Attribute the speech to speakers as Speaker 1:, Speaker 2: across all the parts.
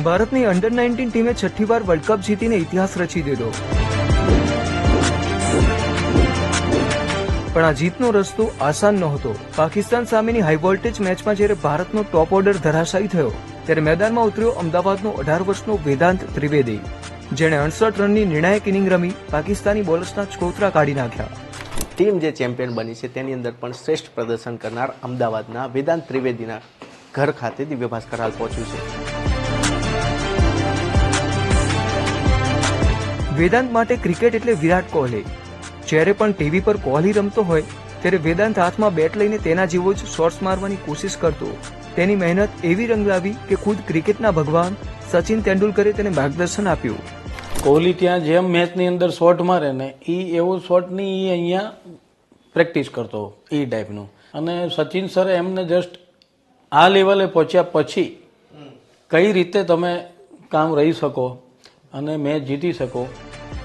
Speaker 1: ભારતની અંડર 19 ટીમે છઠ્ઠી વાર વર્લ્ડ કપ જીતીને ઇતિહાસ રચી દીધો, પણ આ જીતનો રસ્તો આસાન નહોતો। પાકિસ્તાન સામેની હાઈ વોલ્ટેજ મેચમાં જ્યારે ભારતનો ટોપ ઓર્ડર ધરાશાયી થયો ત્યારે મેદાનમાં ઉતર્યો અમદાવાદનો 18 વર્ષનો વેદાંત ત્રિવેદી, જેણે 68 રનની નિર્ણાયક ઇનિંગ રમી પાકિસ્તાની બોલર્સના ચકોતરા કાઢી નાખ્યા।
Speaker 2: ટીમ જે ચેમ્પિયન બની છે તેની અંદર પણ શ્રેષ્ઠ પ્રદર્શન કરનાર અમદાવાદના વેદાંત ત્રિવેદીના ઘર ખાતે દિવ્ય ભાસ્કર હાલ પહોંચ્યું છે।
Speaker 1: વેદાંત માટે ક્રિકેટ એટલે વિરાટ કોહલી। જ્યારે પણ ટીવી પર કોહલી રમતો હોય ત્યારે વેદાંત હાથમાં બેટ લઈને તેના જેવો જ શોટ્સ મારવાની કોશિશ કરતો। તેની મહેનત એવી રંગ લાવી કે ખુદ ક્રિકેટના ભગવાન સચિન તેંડુલકરે તેને માર્ગદર્શન આપ્યું।
Speaker 3: કોહલી ત્યાં જેમ મેચની અંદર શોટ મારે ને એ એવો શોટ ની એ અહીંયા પ્રેક્ટિસ કરતો એ ટાઈપનું, અને સચિન સરે એમને જસ્ટ આ લેવલે પહોંચ્યા પછી કઈ રીતે તમે કામ રહી શકો અને મેચ જીતી શકો।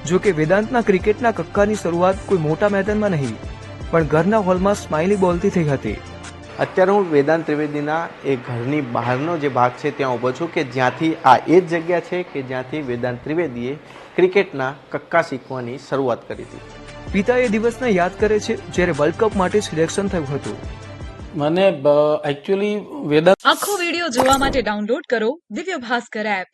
Speaker 1: જો કે વેદાંતના ક્રિકેટના કક્કાની શરૂઆત કોઈ મોટા મેદાનમાં નહીં પણ ઘરના હોલમાં સ્માઇલી બોલથી થઈ હતી।
Speaker 2: અત્યારે હું વેદાંત ત્રિવેદીના એ ઘરની બહારનો જે ભાગ છે ત્યાં ઊભો છું કે જ્યાંથી આ એ જ જગ્યા છે કે જ્યાંથી વેદાંત ત્રિવેદીએ ક્રિકેટના કક્કા શીખવાની શરૂઆત કરી હતી।
Speaker 1: પિતા એ દિવસને યાદ કરે છે જ્યારે વર્લ્ડ કપ માટે સિલેક્શન થયું હતું।
Speaker 3: મને એકચ્યુઅલી વેદાંત
Speaker 4: આખો વિડિયો જોવા માટે ડાઉનલોડ કરો દિવ્ય ભાસ્કર એપ।